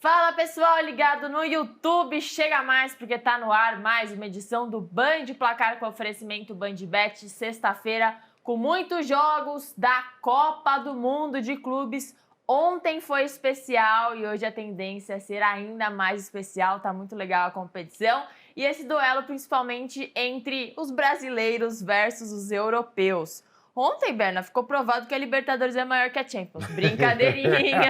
Fala pessoal, ligado no YouTube, chega mais porque tá no ar mais uma edição do Band Placar com oferecimento BandBet, sexta-feira com muitos jogos da Copa do Mundo de Clubes. Ontem foi especial e hoje a tendência é ser ainda mais especial, tá muito legal a competição. E esse duelo principalmente entre os brasileiros versus os europeus. Ontem, Berna, ficou provado que a Libertadores é maior que a Champions. Brincadeirinha! Que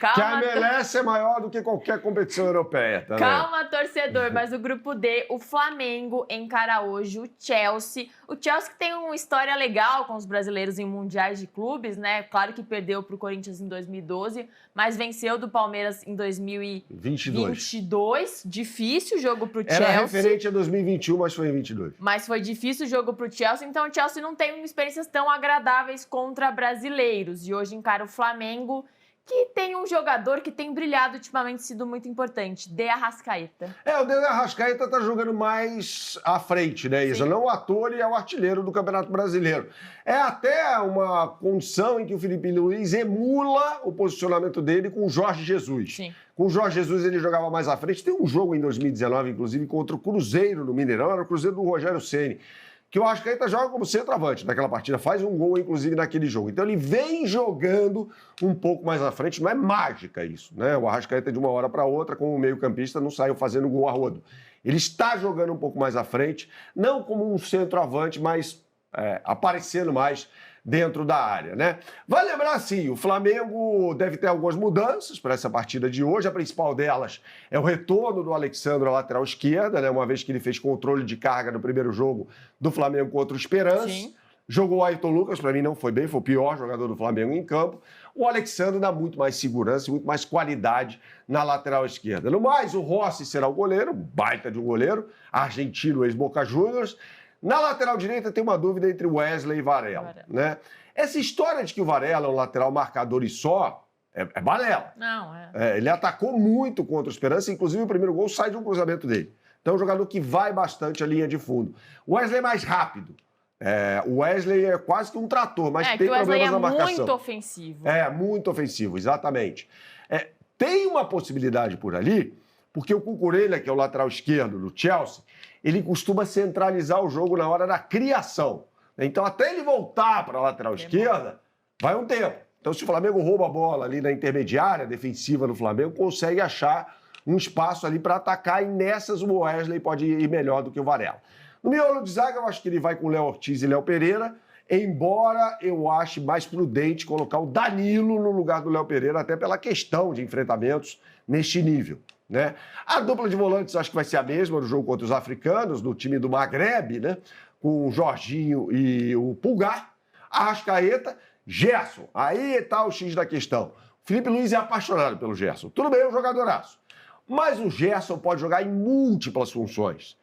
a Calma, MLS é maior do que qualquer competição europeia, tá, né? calma, torcedor. Mas o grupo D, o Flamengo encara hoje o Chelsea. O Chelsea que tem uma história legal com os brasileiros em mundiais de clubes, né? Claro que perdeu para o Corinthians em 2012, mas venceu do Palmeiras em 2022. Difícil o jogo para o Chelsea. Era referente a 2021, mas foi em 22. Mas foi difícil o jogo para o Chelsea, então o Chelsea não tem experiências tão agradáveis contra brasileiros. E hoje encara o Flamengo, que tem um jogador que tem brilhado ultimamente, sido muito importante, De Arrascaeta. O De Arrascaeta tá jogando mais à frente, né, Isa? Sim. Não à toa ele é o artilheiro do Campeonato Brasileiro. É até uma condição em que o Felipe Luiz emula o posicionamento dele com o Jorge Jesus. Sim. Com o Jorge Jesus ele jogava mais à frente. Tem um jogo em 2019, inclusive, contra o Cruzeiro no Mineirão, era o Cruzeiro do Rogério Ceni, que o Arrascaeta joga como centroavante naquela partida, faz um gol, inclusive, naquele jogo. Então ele vem jogando um pouco mais à frente, não é mágica isso, né? O Arrascaeta de uma hora para outra, como meio-campista, não saiu fazendo gol a rodo. Ele está jogando um pouco mais à frente, não como um centroavante, mas aparecendo mais dentro da área, né? Vale lembrar, sim, o Flamengo deve ter algumas mudanças para essa partida de hoje. A principal delas é o retorno do Alexandre à lateral esquerda, né? Uma vez que ele fez controle de carga no primeiro jogo do Flamengo contra o Esperance. Sim. Jogou o Ayrton Lucas, para mim não foi bem, foi o pior jogador do Flamengo em campo. O Alexandre dá muito mais segurança e muito mais qualidade na lateral esquerda. No mais, o Rossi será o goleiro, baita de um goleiro, argentino, ex-Boca Juniors. Na lateral direita tem uma dúvida entre Wesley e Varela, né? Essa história de que o Varela é um lateral marcador e só é balela. Não, Ele atacou muito contra o Esperança, inclusive o primeiro gol sai de um cruzamento dele. Então é um jogador que vai bastante a linha de fundo. O Wesley é mais rápido. O Wesley é quase que um trator, mas tem problemas na marcação. Muito ofensivo. Muito ofensivo, exatamente. Tem uma possibilidade por ali, porque o Cucurella, que é o lateral esquerdo do Chelsea, ele costuma centralizar o jogo na hora da criação. Então, até ele voltar para a lateral esquerda, vai um tempo. Então, se o Flamengo rouba a bola ali na intermediária defensiva do Flamengo, consegue achar um espaço ali para atacar, e nessas o Wesley pode ir melhor do que o Varela. No miolo de zaga, eu acho que ele vai com o Léo Ortiz e Léo Pereira, embora eu ache mais prudente colocar o Danilo no lugar do Léo Pereira, até pela questão de enfrentamentos neste nível, né? A dupla de volantes acho que vai ser a mesma no jogo contra os africanos, do time do Magreb, né? Com o Jorginho e o Pulgar. Arrascaeta, Gerson. Aí está o X da questão. O Felipe Luiz é apaixonado pelo Gerson. Tudo bem, é um jogadoraço. Mas o Gerson pode jogar em múltiplas funções.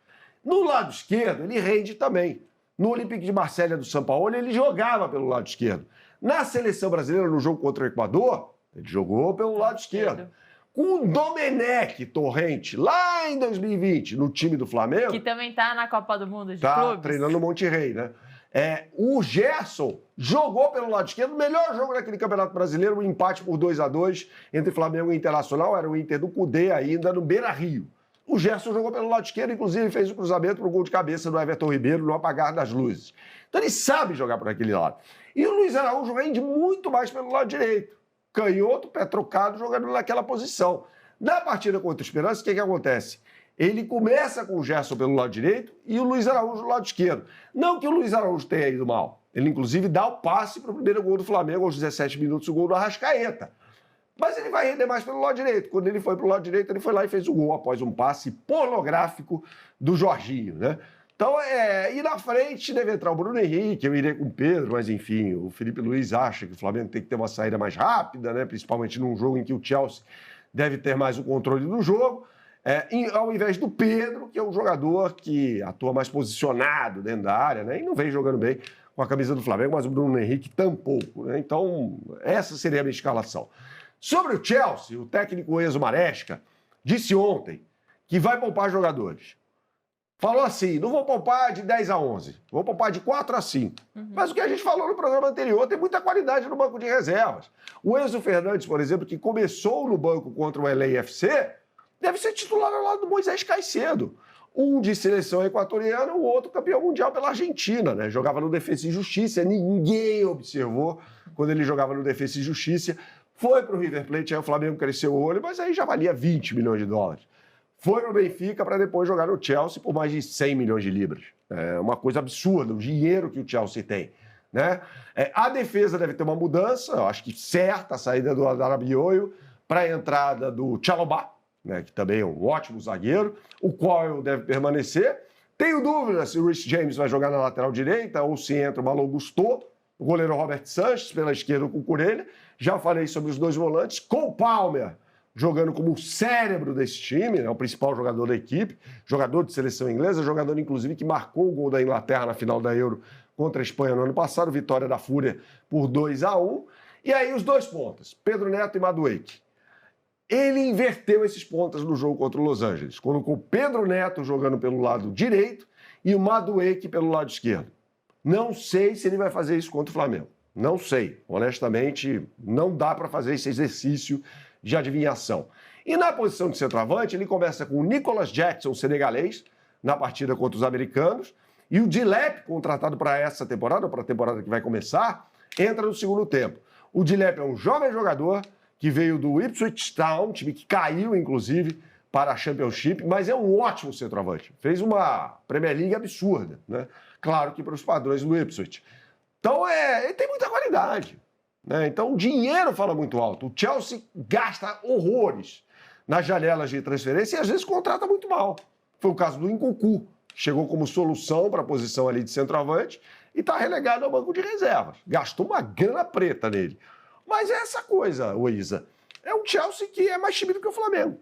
No lado esquerdo, ele rende também. No Olympique de Marselha do São Paulo, ele jogava pelo lado esquerdo. Na seleção brasileira, no jogo contra o Equador, ele jogou pelo lado esquerdo. Com o Domenech Torrente, lá em 2020, no time do Flamengo... Que também tá na Copa do Mundo de Clubes. Tá treinando no Monte Rei, né? O Gerson jogou pelo lado esquerdo, o melhor jogo daquele Campeonato Brasileiro, um empate por 2-2 entre Flamengo e Internacional, era o Inter do Cudê ainda no Beira-Rio. O Gerson jogou pelo lado esquerdo, inclusive fez o cruzamento para o gol de cabeça do Everton Ribeiro no apagar das luzes. Então ele sabe jogar por aquele lado. E o Luiz Araújo rende muito mais pelo lado direito. Canhoto, pé trocado, jogando naquela posição. Na partida contra o Esperança, o que acontece? Ele começa com o Gerson pelo lado direito e o Luiz Araújo do lado esquerdo. Não que o Luiz Araújo tenha ido mal. Ele, inclusive, dá o passe para o primeiro gol do Flamengo, aos 17 minutos, o gol do Arrascaeta. Mas ele vai render mais pelo lado direito. Quando ele foi para o lado direito, ele foi lá e fez o gol após um passe pornográfico do Jorginho, né? Então, e na frente deve entrar o Bruno Henrique, eu irei com o Pedro, mas enfim, o Felipe Luiz acha que o Flamengo tem que ter uma saída mais rápida, né? Principalmente num jogo em que o Chelsea deve ter mais o controle do jogo, ao invés do Pedro, que é um jogador que atua mais posicionado dentro da área, né? E não vem jogando bem com a camisa do Flamengo, mas o Bruno Henrique tampouco, né? Então, essa seria a minha escalação. Sobre o Chelsea, o técnico Enzo Maresca disse ontem que vai poupar jogadores. falou assim, não vou poupar de 10 a 11, vou poupar de 4 a 5. Mas o que a gente falou no programa anterior, tem muita qualidade no banco de reservas. O Enzo Fernandes, por exemplo, que começou no banco contra o LAFC, deve ser titular ao lado do Moisés Caicedo. Um de seleção equatoriana, o outro campeão mundial pela Argentina, né? Jogava no Defensa e Justiça, ninguém observou quando ele jogava no Defensa e Justiça. Foi para o River Plate, aí o Flamengo cresceu o olho, mas aí já valia 20 milhões de dólares. Foi no Benfica para depois jogar no Chelsea por mais de 100 milhões de libras. É uma coisa absurda, o dinheiro que o Chelsea tem, né? A defesa deve ter uma mudança, eu acho que certa, a saída do Adarabioio para a entrada do Chalobah, né, que também é um ótimo zagueiro. O Coyle deve permanecer. Tenho dúvida se o Reece James vai jogar na lateral direita ou se entra o Malo Gusto, o goleiro Robert Sanches pela esquerda com o Cucurella. Já falei sobre os dois volantes. Cole Palmer jogando como o cérebro desse time, né, o principal jogador da equipe, jogador de seleção inglesa, jogador inclusive que marcou o gol da Inglaterra na final da Euro contra a Espanha no ano passado, vitória da Fúria por 2 a 1. E aí os dois pontas, Pedro Neto e Madueke. Ele inverteu esses pontas no jogo contra o Los Angeles. Colocou o Pedro Neto jogando pelo lado direito e o Madueke pelo lado esquerdo. Não sei se ele vai fazer isso contra o Flamengo. Não sei. Honestamente, não dá para fazer esse exercício de adivinhação. E na posição de centroavante, ele começa com o Nicolas Jackson, senegalês, na partida contra os americanos, e o Dilep, contratado para essa temporada, para a temporada que vai começar, entra no segundo tempo. O Dilep é um jovem jogador que veio do Ipswich Town, time que caiu, inclusive, para a Championship, mas é um ótimo centroavante. Fez uma Premier League absurda, né? Claro que para os padrões do Ipswich. Então, ele tem muita qualidade, né? Então, o dinheiro fala muito alto. O Chelsea gasta horrores nas janelas de transferência e, às vezes, contrata muito mal. Foi o caso do Nkunku, que chegou como solução para a posição ali de centroavante e está relegado ao banco de reservas. Gastou uma grana preta nele. Mas é essa coisa, Isa. É um Chelsea que é mais time do que o Flamengo.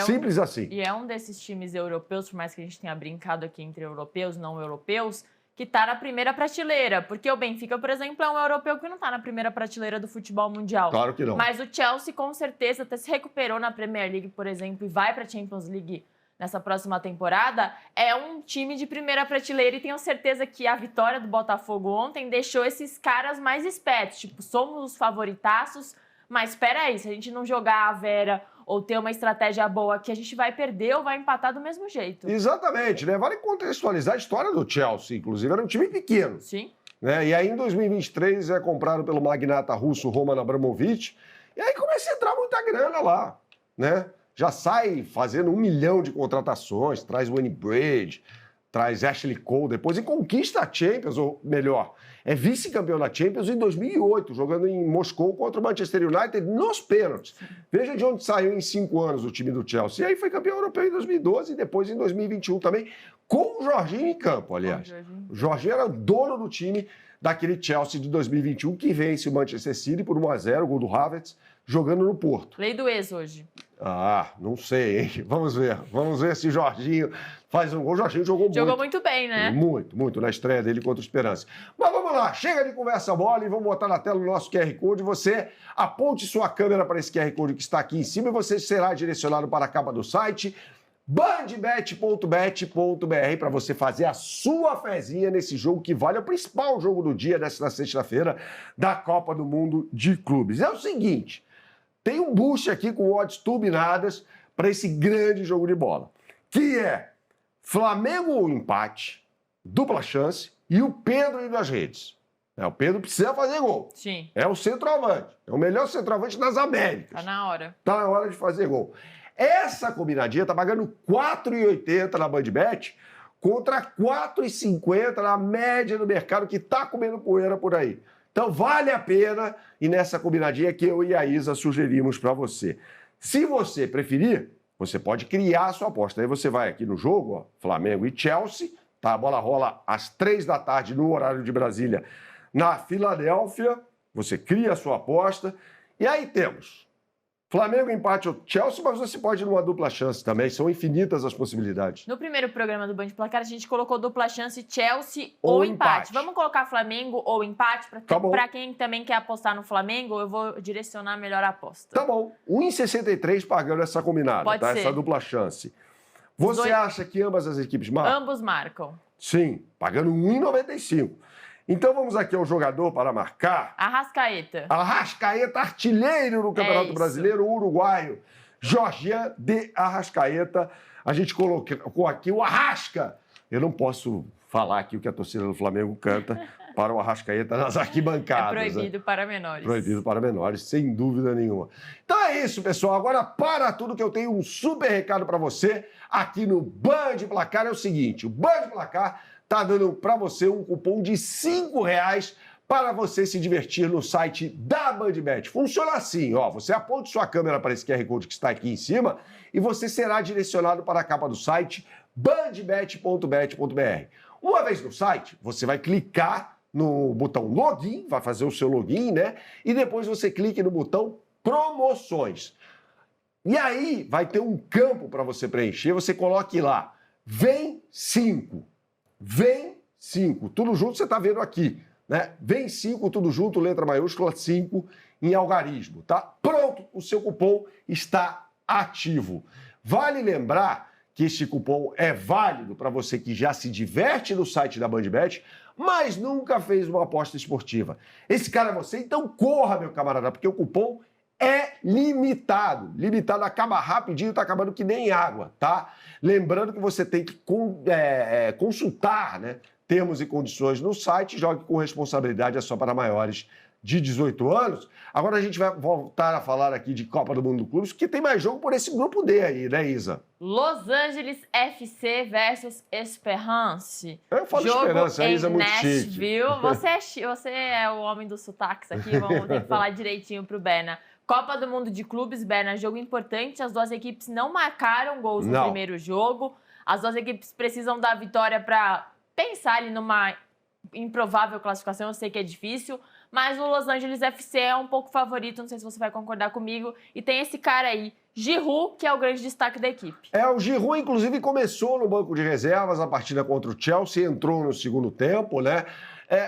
Simples assim. E é um desses times europeus, por mais que a gente tenha brincado aqui entre europeus e não europeus, que está na primeira prateleira. Porque o Benfica, por exemplo, é um europeu que não está na primeira prateleira do futebol mundial. Claro que não. Mas o Chelsea, com certeza, até se recuperou na Premier League, por exemplo, e vai para a Champions League nessa próxima temporada, é um time de primeira prateleira e tenho certeza que a vitória do Botafogo ontem deixou esses caras mais espertos, tipo, somos os favoritaços, mas espera aí, se a gente não jogar a Vera ou ter uma estratégia boa que a gente vai perder ou vai empatar do mesmo jeito. Exatamente, né? Vale contextualizar a história do Chelsea, inclusive, era um time pequeno. Sim. Né? E aí, em 2023, é comprado pelo magnata russo Roman Abramovich, e aí começa a entrar muita grana lá, né? Já sai fazendo 1 milhão de contratações, traz Wayne Bridge, traz Ashley Cole depois e conquista a Champions, ou melhor, é vice-campeão da Champions em 2008, jogando em Moscou contra o Manchester United nos pênaltis. Veja de onde saiu em 5 anos o time do Chelsea. E aí foi campeão europeu em 2012 e depois em 2021 também, com o Jorginho em campo, aliás. O Jorginho era o dono do time daquele Chelsea de 2021 que vence o Manchester City por 1-0, o gol do Havertz, jogando no Porto. Lei do ex hoje. Ah, não sei, hein? Vamos ver. Vamos ver se o Jorginho faz um gol. O Jorginho jogou muito. Jogou muito bem, né? Muito, na estreia dele contra o Esperança. Mas vamos lá, chega de conversa bola e vamos botar na tela o nosso QR Code. Você aponte sua câmera para esse QR Code que está aqui em cima e você será direcionado para a capa do site bandbet.bet.br para você fazer a sua fezinha nesse jogo que vale o principal jogo do dia desta sexta-feira da Copa do Mundo de Clubes. É o seguinte, tem um boost aqui com odds turbinadas para esse grande jogo de bola, que é Flamengo ou empate, dupla chance e o Pedro indo às redes. O Pedro precisa fazer gol. Sim. É o centroavante, é o melhor centroavante das Américas. Tá na hora. Tá na hora de fazer gol. Essa combinadinha tá pagando R$ 4,80 na BandBet contra R$ 4,50 na média do mercado que tá comendo poeira por aí. Então vale a pena e nessa combinadinha que eu e a Isa sugerimos para você. Se você preferir, você pode criar a sua aposta. Aí você vai aqui no jogo, ó, Flamengo e Chelsea, tá? A bola rola às 3h no horário de Brasília, na Filadélfia. Você cria a sua aposta e aí temos Flamengo empate ou Chelsea, mas você pode ir numa dupla chance também, são infinitas as possibilidades. No primeiro programa do Band Placar, a gente colocou dupla chance Chelsea ou empate. Vamos colocar Flamengo ou empate? Para quem também quer apostar no Flamengo, eu vou direcionar melhor a aposta. Tá bom. 1,63 pagando essa combinada, Pode tá? ser. Essa dupla chance. Você acha que ambas as equipes marcam? Ambos marcam. Sim, pagando 1,95. Então vamos aqui ao jogador para marcar. Arrascaeta. Arrascaeta, artilheiro no Campeonato Brasileiro, o uruguaio. Jorgian de Arrascaeta. A gente colocou aqui o Arrasca. Eu não posso falar aqui o que a torcida do Flamengo canta para o Arrascaeta nas arquibancadas. É proibido, né? Para menores. Proibido para menores, sem dúvida nenhuma. Então é isso, pessoal. Agora, para tudo, que eu tenho um super recado para você aqui no Band Placar. É o seguinte, o Band Placar está dando para você um cupom de R$5 para você se divertir no site da BandBet. Funciona assim, ó, você aponta sua câmera para esse QR Code que está aqui em cima e você será direcionado para a capa do site bandbet.bet.br. Uma vez no site, você vai clicar no botão login, vai fazer o seu login, né? E depois você clica no botão promoções. E aí vai ter um campo para você preencher, você coloque lá, vem 5. Vem 5, tudo junto, você está vendo aqui, né? Vem 5, tudo junto, letra maiúscula, 5 em algarismo, tá? Pronto, o seu cupom está ativo. Vale lembrar que este cupom é válido para você que já se diverte no site da BandBet, mas nunca fez uma aposta esportiva. Esse cara é você, então corra, meu camarada, porque o cupom é limitado. Limitado, acaba rapidinho, tá acabando que nem água, tá? Lembrando que você tem que consultar, né, termos e condições no site. Jogue com responsabilidade, é só para maiores de 18 anos. Agora a gente vai voltar a falar aqui de Copa do Mundo do Clubes, porque tem mais jogo por esse grupo D aí, né, Isa? Los Angeles FC versus Esperance. Eu falo jogo Esperança, a Isa é muito Nashville. chique. Você é o homem dos sotaques aqui, vamos ter que falar direitinho pro Berna. Copa do Mundo de Clubes, Berna, jogo importante. As duas equipes não marcaram gols no primeiro jogo. As duas equipes precisam da vitória para pensar ali numa improvável classificação. Eu sei que é difícil, mas o Los Angeles FC é um pouco favorito. Não sei se você vai concordar comigo. E tem esse cara aí, Giroud, que é o grande destaque da equipe. O Giroud, inclusive, começou no banco de reservas a partida contra o Chelsea, entrou no segundo tempo, né?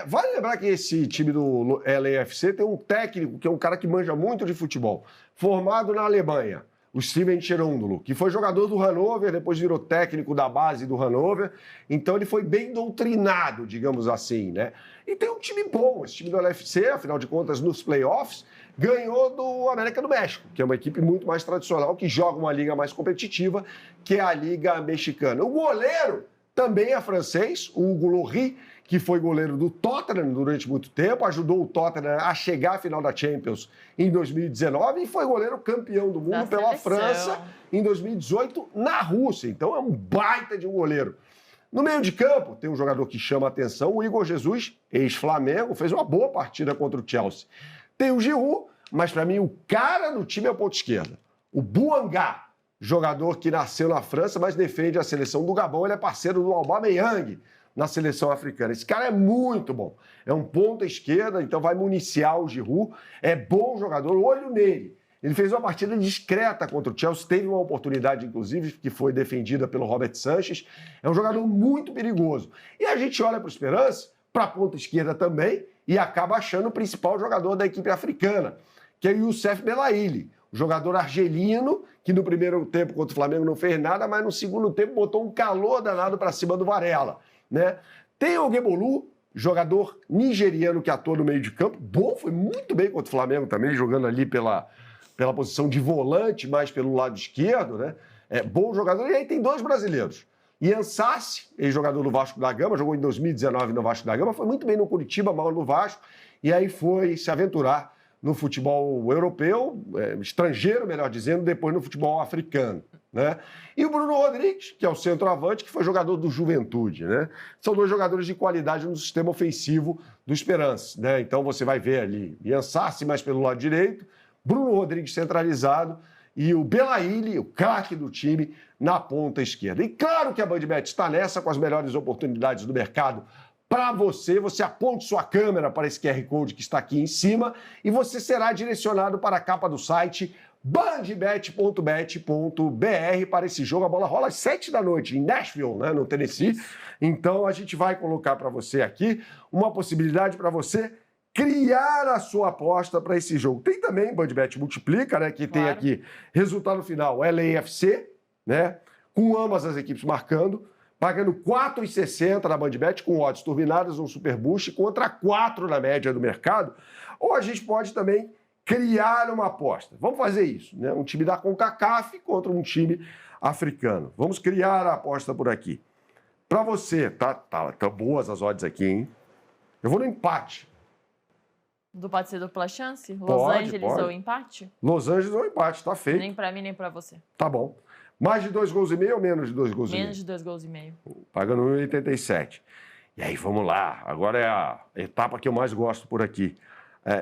Vale lembrar que esse time do LAFC tem um técnico que é um cara que manja muito de futebol, formado na Alemanha, o Steven Cherundolo, que foi jogador do Hannover, depois virou técnico da base do Hannover, então ele foi bem doutrinado, digamos assim, né? E tem um time bom, esse time do LAFC, afinal de contas, nos playoffs, ganhou do América do México, que é uma equipe muito mais tradicional, que joga uma liga mais competitiva, que é a Liga Mexicana. O goleiro também é francês, o Hugo Lloris, que foi goleiro do Tottenham durante muito tempo, ajudou o Tottenham a chegar à final da Champions em 2019 e foi goleiro campeão do mundo pela França em 2018 na Rússia. Então é um baita de um goleiro. No meio de campo, tem um jogador que chama a atenção, o Igor Jesus, ex-Flamengo, fez uma boa partida contra o Chelsea. Tem o Giroud, mas para mim o cara do time é o ponto esquerda. O Bouanga, jogador que nasceu na França, mas defende a seleção do Gabão, ele é parceiro do Aubameyang na seleção africana. Esse cara é muito bom. É um ponta esquerda, então vai municiar o Giroud. É bom jogador, olho nele. Ele fez uma partida discreta contra o Chelsea, teve uma oportunidade, inclusive, que foi defendida pelo Robert Sanchez. É um jogador muito perigoso. E a gente olha para o Esperance, para a ponta esquerda também, e acaba achando o principal jogador da equipe africana, que é o Youssef Belaïli, o jogador argelino, que no primeiro tempo contra o Flamengo não fez nada, mas no segundo tempo botou um calor danado para cima do Varela, né? Tem o Gebolu, jogador nigeriano que atua no meio de campo, bom, foi muito bem contra o Flamengo também, jogando ali pela posição de volante, mais pelo lado esquerdo, né? Bom jogador. E aí tem dois brasileiros. Ian Sassi, ex-jogador do Vasco da Gama, jogou em 2019 no Vasco da Gama, foi muito bem no Curitiba, mal no Vasco, e aí foi se aventurar no futebol europeu, estrangeiro, melhor dizendo, depois no futebol africano, né? E o Bruno Rodrigues, que é o centroavante, que foi jogador do Juventude, né? São dois jogadores de qualidade no sistema ofensivo do Esperance, né? Então você vai ver ali Ian Sassi mais pelo lado direito, Bruno Rodrigues centralizado e o Belaïli, o craque do time, na ponta esquerda. E claro que a BandBet está nessa com as melhores oportunidades do mercado para você. Você aponte sua câmera para esse QR Code que está aqui em cima e você será direcionado para a capa do site bandbet.bet.br para esse jogo. A bola rola às 7 da noite em Nashville, né, no Tennessee. Então a gente vai colocar para você aqui uma possibilidade para você criar a sua aposta para esse jogo. Tem também BandBet Multiplica, né, que tem aqui resultado final LAFC, né, com ambas as equipes marcando, pagando R$ 4,60 na BandBet, com odds turbinadas, um super boost, contra 4 na média do mercado. Ou a gente pode também criar uma aposta. Vamos fazer isso, né? Um time da CONCACAF contra um time africano. Vamos criar a aposta por aqui. Para você, tá boas as odds aqui, hein? Eu vou no empate. Pode ser dupla chance? Los Pode, Angeles pode. ou empate? Los Angeles ou empate, tá feito. Nem pra mim, nem pra você. Tá bom. Mais de 2 gols e meio ou menos de 2 gols e meio? Menos de 2 gols e meio. Pagando 1,87. E aí, vamos lá. Agora é a etapa que eu mais gosto por aqui.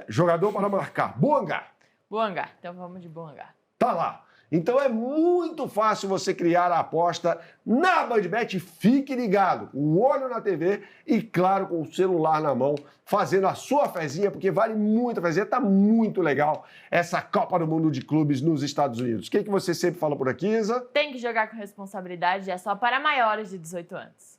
Jogador para marcar. Boanga. Boanga. Então vamos de Boanga. Tá lá. Então é muito fácil você criar a aposta na BandBet. Fique ligado, com o olho na TV e, claro, com o celular na mão, fazendo a sua fezinha, porque vale muito a fezinha. Tá muito legal essa Copa do Mundo de Clubes nos Estados Unidos. O que você sempre fala por aqui, Isa? Tem que jogar com responsabilidade, é só para maiores de 18 anos.